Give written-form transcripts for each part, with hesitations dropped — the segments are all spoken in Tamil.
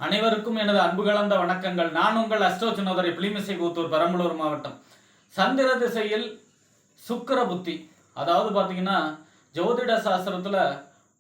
அனைவருக்கும் எனது அன்பு கலந்த வணக்கங்கள். நான் உங்கள் அஸ்ட்ரோ சின்னோதரை புளிமிசை கூத்தூர் பெரம்பலூர் மாவட்டம். சந்திர திசையில் சுக்கிர புத்தி, அதாவது பார்த்தீங்கன்னா ஜோதிட சாஸ்திரத்தில்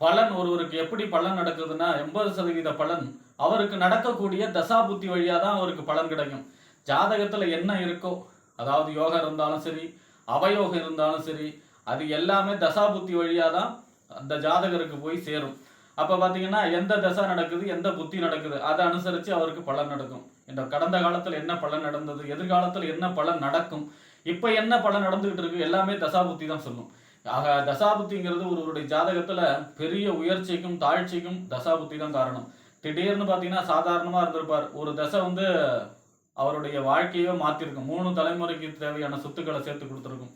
பலன் ஒருவருக்கு எப்படி பலன் நடக்குதுன்னா 80% பலன் அவருக்கு நடக்கக்கூடிய தசா புத்தி வழியாக தான் அவருக்கு பலன் கிடைக்கும். ஜாதகத்தில் என்ன இருக்கோ, அதாவது யோகம் இருந்தாலும் சரி, அவயோகம் இருந்தாலும் சரி, அது எல்லாமே தசா புத்தி வழியாக தான் அந்த ஜாதகருக்கு போய் சேரும். அப்போ பார்த்தீங்கன்னா எந்த தசை நடக்குது, எந்த புத்தி நடக்குது, அதை அனுசரித்து அவருக்கு பலன் நடக்கும். இந்த கடந்த காலத்தில் என்ன பலன் நடந்தது, எதிர்காலத்தில் என்ன பலன் நடக்கும், இப்போ என்ன பலன் நடந்துகிட்டு இருக்கு, எல்லாமே தசா புத்தி தான் சொல்லும். ஆக தசாபுத்திங்கிறது ஒருவருடைய ஜாதகத்தில் பெரிய உயர்ச்சிக்கும் தாழ்ச்சிக்கும் தசாபுத்தி தான் காரணம். திடீர்னு பார்த்தீங்கன்னா சாதாரணமாக இருந்திருப்பார், ஒரு தசை அவருடைய வாழ்க்கையவே மாற்றிருக்கும். 3 தலைமுறைக்கு தேவையான சொத்துக்களை சேர்த்து கொடுத்துருக்கும்.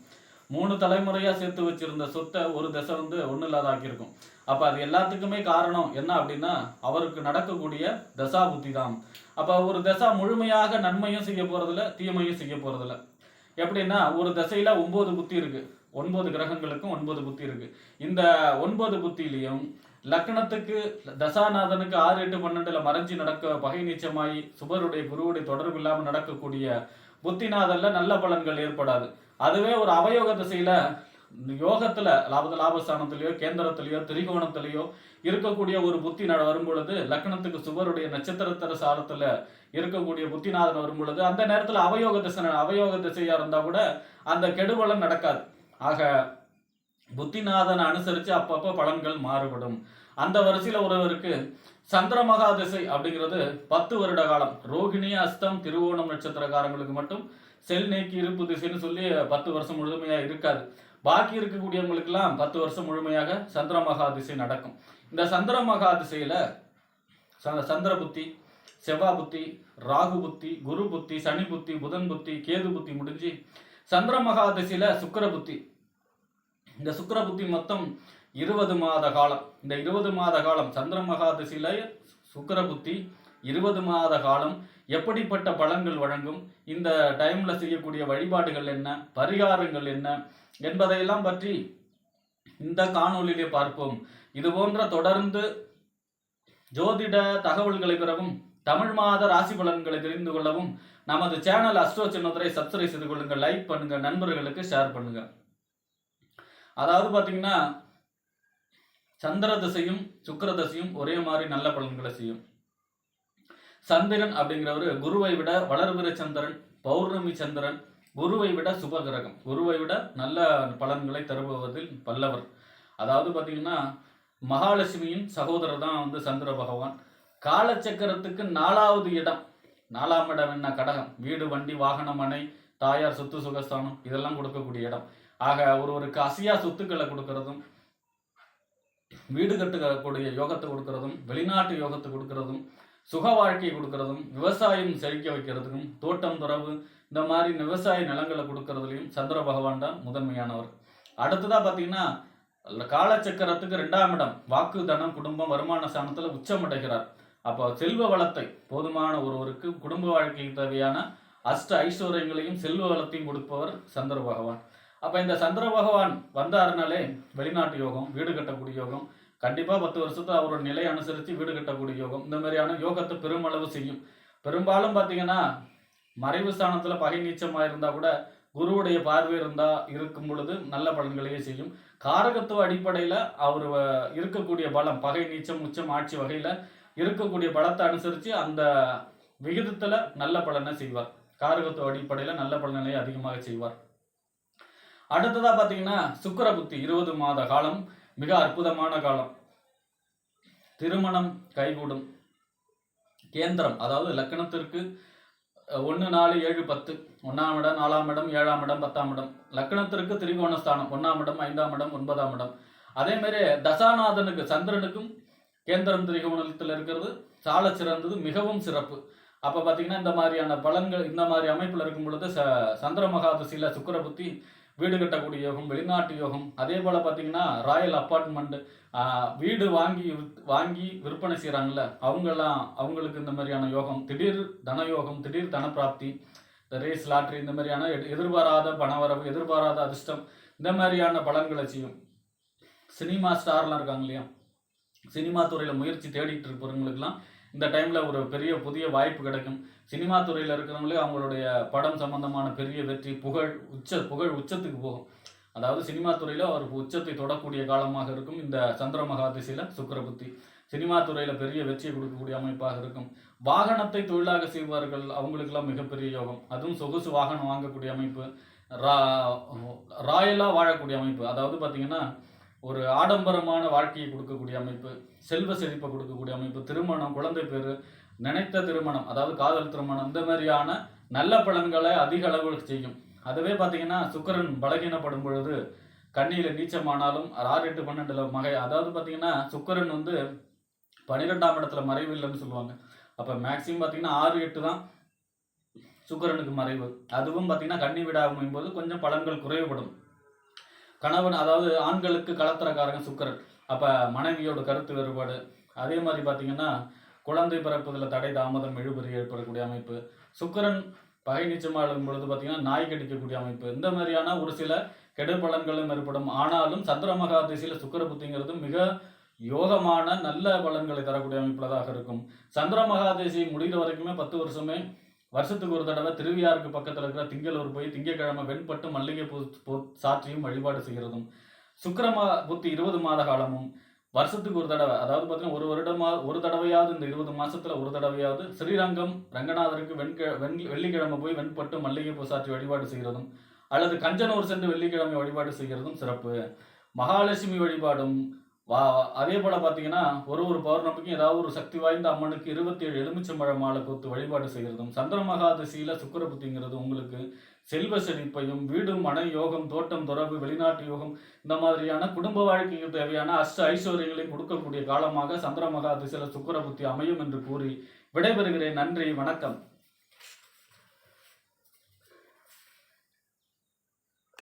3 தலைமுறையாக சேர்த்து வச்சிருந்த சொத்தை ஒரு தசை ஒன்றும் இல்லாத ஆக்கியிருக்கும். அப்போ அது எல்லாத்துக்குமே காரணம் என்ன அப்படின்னா அவருக்கு நடக்கக்கூடிய தசா புத்தி தான். அப்போ ஒரு தசா முழுமையாக நன்மையும் செய்ய போகிறதில்ல, தீமையும் செய்ய போகிறதில்ல. எப்படின்னா ஒரு தசையில் 9 புத்தி இருக்கு, 9 கிரகங்களுக்கும் 9 புத்தி இருக்கு. இந்த 9 புத்தியிலையும் லக்னத்துக்கு தசாநாதனுக்கு 6, 8, 12 மறைஞ்சி நடக்க பகை நீச்சமாயி சுபருடைய குருவுடைய தொடர்பு இல்லாமல் நடக்கக்கூடிய புத்திநாதல்ல நல்ல பலன்கள் ஏற்படாது. அதுவே ஒரு அவயோக திசையில யோகத்துல லாபஸ்தானத்திலேயோ கேந்திரத்திலேயோ திரிகோணத்திலேயோ இருக்கக்கூடிய ஒரு புத்தி வரும் பொழுது, லக்னத்துக்கு சுபருடைய நட்சத்திரத்தர சாரத்துல இருக்கக்கூடிய புத்திநாதன் வரும் பொழுது அந்த நேரத்துல அவயோக திசையா இருந்தா கூட அந்த கெடுபலன் நடக்காது. ஆக புத்திநாதனை அனுசரித்து அப்பப்போ பலன்கள் மாறுபடும். அந்த வரிசையில் ஒருவருக்கு சந்திரமகா திசை அப்படிங்கிறது 10 வருட காலம். ரோகிணி, அஸ்தம், திருவோணம் நட்சத்திரக்காரங்களுக்கு மட்டும் செல் நீக்கி இருப்பு திசைன்னு சொல்லி 10 வருஷம் முழுமையாக இருக்காது. பாக்கி இருக்கக்கூடியவங்களுக்கெல்லாம் 10 வருஷம் முழுமையாக சந்திரமகா திசை நடக்கும். இந்த சந்திரமகா திசையில சந்திர புத்தி, செவ்வாய் புத்தி, ராகு புத்தி, குரு புத்தி, சனி புத்தி, புதன் புத்தி, கேது புத்தி முடிஞ்சு சந்திரமகா திசையில சுக்கிர புத்தி. இந்த சுக்கிர புத்தி மொத்தம் 20 மாத காலம். இந்த 20 மாத காலம் சந்திரமகா திசையில சுக்கிர புத்தி 20 மாத காலம் எப்படிப்பட்ட பலன்கள் வழங்கும், இந்த டைம்ல செய்யக்கூடிய வழிபாடுகள் என்ன, பரிகாரங்கள் என்ன என்பதையெல்லாம் பற்றி இந்த காணொலியிலே பார்ப்போம். இது போன்ற தொடர்ந்து ஜோதிட தகவல்களை பெறவும் தமிழ் மாத ராசி பலன்களை தெரிந்து கொள்ளவும் நமது சேனல் அஸ்ட்ரோ சின்னோதரை சப்ஸ்கிரைப் செய்து கொள்ளுங்க, லைக் பண்ணுங்க, நண்பர்களுக்கு ஷேர் பண்ணுங்க. அதாவது பார்த்தீங்கன்னா சந்திர திசையும் சுக்கிர திசையும் ஒரே மாதிரி நல்ல பலன்களை செய்யும். சந்திரன் அப்படிங்கிறவர் குருவை விட வளர்பிற சந்திரன், பௌர்ணமி சந்திரன், குருவை விட சுப கிரகம், குருவை விட நல்ல பலன்களை தருவதில் வல்லவர். அதாவது பார்த்தீங்கன்னா மகாலட்சுமியின் சகோதரர் தான் சந்திர பகவான். காலச்சக்கரத்துக்கு 4வது இடம், 4ஆம் இடம் என்ன, கடகம். வீடு, வண்டி, வாகனம், மனை, தாயார், சொத்து, சுகஸ்தானம் இதெல்லாம் கொடுக்கக்கூடிய இடம். ஆக ஒருவருக்கு அசியா சொத்துக்களை கொடுக்கறதும், வீடு கட்டுக்கூடிய யோகத்தை கொடுக்கறதும், வெளிநாட்டு யோகத்தை கொடுக்கறதும், சுக வாழ்க்கையை கொடுக்கறதும், விவசாயம் செழிக்க வைக்கிறதுக்கும், தோட்டம் துறவு இந்த மாதிரி விவசாய நிலங்களை கொடுக்கறதுலையும் சந்திர பகவான் தான் முதன்மையானவர். அடுத்ததா பார்த்தீங்கன்னா காலச்சக்கரத்துக்கு 2ஆம் இடம், வாக்கு, தனம், குடும்பம், வருமான ஸ்தானத்தில் உச்சமடைகிறார். அப்போ செல்வ வளத்தை போதுமான ஒருவருக்கு குடும்ப வாழ்க்கைக்கு தேவையான அஷ்ட ஐஸ்வர்யங்களையும் செல்வ வளத்தையும் கொடுப்பவர் சந்திர பகவான். அப்போ இந்த சந்திர பகவான் வந்தாருனாலே வெளிநாட்டு யோகம், வீடு கட்டக்கூடிய யோகம், கண்டிப்பாக 10 வருஷத்துல அவரோட நிலை அனுசரித்து வீடு கட்டக்கூடிய யோகம், இந்த மாதிரியான யோகத்தை பெருமளவு செய்யும். பெரும்பாலும் பார்த்தீங்கன்னா மறைவு ஸ்தானத்தில் பகை நீச்சமாக இருந்தால் கூட குருவுடைய பார்வை இருக்கும் பொழுது நல்ல பலன்களையே செய்யும். காரகத்துவ அடிப்படையில் அவர் இருக்கக்கூடிய பலம், பகை நீச்சம், உச்சம், ஆட்சி வகையில் இருக்கக்கூடிய பலத்தை அனுசரித்து அந்த விகிதத்தில் நல்ல பலனை செய்வார். காரகத்துவ அடிப்படையில் நல்ல பலனை அதிகமாக செய்வார். அடுத்ததா பார்த்தீங்கன்னா சுக்கிர புத்தி 20 மாத காலம் மிக அற்புதமான காலம். திருமணம் கைகூடும். கேந்திரம், அதாவது லக்னத்திற்கு 1, 4, 7, 10, 1ஆம் இடம், 4ஆம் இடம், 7ஆம் இடம், 10ஆம் இடம். லக்னத்திற்கு திரிகோணஸ்தானம் 1ஆம் இடம், 5ஆம் இடம், 9ஆம் இடம். அதே மாதிரி தசாநாதனுக்கு சந்திரனுக்கும் கேந்திரம் திரிகோணத்தில் இருக்கிறது சால சிறந்தது, மிகவும் சிறப்பு. அப்போ பார்த்தீங்கன்னா இந்த மாதிரியான பலன்கள் இந்த மாதிரி அமைப்பில் இருக்கும் பொழுது சந்திர மகா திசையில் சுக்கிர புத்தி வீடு கட்டக்கூடிய யோகம், வெளிநாட்டு யோகம். அதே போல் பார்த்தீங்கன்னா ராயல் அப்பார்ட்மெண்ட், வீடு வாங்கி விற்பனை செய்கிறாங்கல்ல அவங்களுக்கு இந்த மாதிரியான யோகம், திடீர் தன யோகம், திடீர் தனப்பிராப்தி, இந்த ரேஸ் லாட்ரி இந்த மாதிரியான எதிர்பாராத பணவரவு, எதிர்பாராத அதிர்ஷ்டம் இந்த மாதிரியான பலன்களை செய்யும். சினிமா ஸ்டார்லாம் இருக்காங்க இல்லையா, சினிமா துறையில் முயற்சி தேடிட்டு இருப்பவங்களுக்கெல்லாம் இந்த டைம்ல ஒரு பெரிய புதிய வாய்ப்பு கிடைக்கும். சினிமா துறையில் இருக்கிறவங்களே அவங்களுடைய படம் சம்பந்தமான பெரிய வெற்றி, புகழ் உச்சத்துக்கு போகும். அதாவது சினிமா துறையில ஒரு உச்சத்தை தொடக்கூடிய காலமாக இருக்கும் இந்த சந்திர மகா திசையில சுக்கிர புத்தி. சினிமா துறையில பெரிய வெற்றியை கொடுக்கக்கூடிய அமைப்பாக இருக்கும். வாகனத்தை தொழிலாக செய்வார்கள், அவங்களுக்கெல்லாம் மிகப்பெரிய யோகம். அதுவும் சொகுசு வாகனம் வாங்கக்கூடிய அமைப்பு, ராயலா வாழக்கூடிய அமைப்பு. அதாவது பார்த்தீங்கன்னா ஒரு ஆடம்பரமான வாழ்க்கையை கொடுக்கக்கூடிய அமைப்பு, செல்வ செழிப்பை கொடுக்கக்கூடிய அமைப்பு, திருமணம், குழந்தை பேரு, நினைத்த திருமணம், அதாவது காதல் திருமணம், இந்த மாதிரியான நல்ல பலன்களை அதிக அளவு செய்யும். அதுவே பார்த்தீங்கன்னா சுக்கிரன் பலகீனப்படும் பொழுது கன்னியில நீச்சமானாலும் 6, 8, 12 மகை, அதாவது பார்த்தீங்கன்னா சுக்கிரன் 12ஆம் இடத்துல மறைவு இல்லைன்னு சொல்லுவாங்க. அப்போ மேக்சிமம் பார்த்தீங்கன்னா 6, 8 தான் சுக்கிரனுக்கு மறைவு. அதுவும் பார்த்தீங்கன்னா கன்னி வீடாகும் போது கொஞ்சம் பலன்கள் குறைவுபடும். கணவன், அதாவது ஆண்களுக்கு கலத்திரக்காரங்க சுக்கிரன். அப்போ மனைவியோட கருத்து வேறுபாடு. அதே மாதிரி பார்த்தீங்கன்னா குழந்தை பிறப்பதில் தடை, தாமதம், இழுபறி ஏற்படக்கூடிய அமைப்பு. சுக்கிரன் பகை நீச்சமாகும் பொழுது பார்த்தீங்கன்னா நாய் கடிக்கக்கூடிய அமைப்பு. இந்த மாதிரியான ஒரு சில கெடு பலன்களும் ஏற்படும். ஆனாலும் சந்திர மகா திசையில சுக்கிர புத்திங்கிறது மிக யோகமான நல்ல பலன்களை தரக்கூடிய அமைப்புலதாக இருக்கும். சந்திர மகா திசை முடிகிற வரைக்குமே 10 வருஷமே வருஷத்துக்கு ஒரு தடவை திருவியாருக்கு பக்கத்தில் இருக்கிற திங்களூர் போய் திங்கக்கிழமை வெண்பட்டு மல்லிகை பூ சாற்றியும் வழிபாடு செய்கிறதும், சுக்கிரமா புத்தி 20 மாத காலமும் வருஷத்துக்கு ஒரு தடவை, அதாவது பார்த்தீங்கன்னா ஒரு தடவையாவது இந்த 20 மாசத்துல ஒரு தடவையாவது ஸ்ரீரங்கம் ரங்கநாதருக்கு வெள்ளிக்கிழமை போய் வெண்பட்டு மல்லிகை பூ சாற்றி வழிபாடு செய்கிறதும், அல்லது கஞ்சனூர் சென்று வெள்ளிக்கிழமை வழிபாடு செய்கிறதும் சிறப்பு. மகாலட்சுமி வழிபாடும் அதே போல பார்த்தீங்கன்னா ஒரு பௌர்ணமிக்கும் ஏதாவது ஒரு சக்தி வாய்ந்த அம்மனுக்கு 27 எலுமிச்சம்பழ மாலை கோத்து வழிபாடு செய்கிறதும். சந்திர மகா திசையில சுக்கிர புத்திங்கிறது உங்களுக்கு செல்வ செழிப்பையும், வீடு, மனை யோகம், தோட்டம், துறவு, வெளிநாட்டு யோகம், இந்த மாதிரியான குடும்ப வாழ்க்கைக்கு தேவையான அஷ்ட ஐஸ்வர்யங்களை கொடுக்கக்கூடிய காலமாக சந்திர மகா திசையில சுக்கிர புத்தி அமையும் என்று கூறி விடைபெறுகிறேன். நன்றி, வணக்கம்.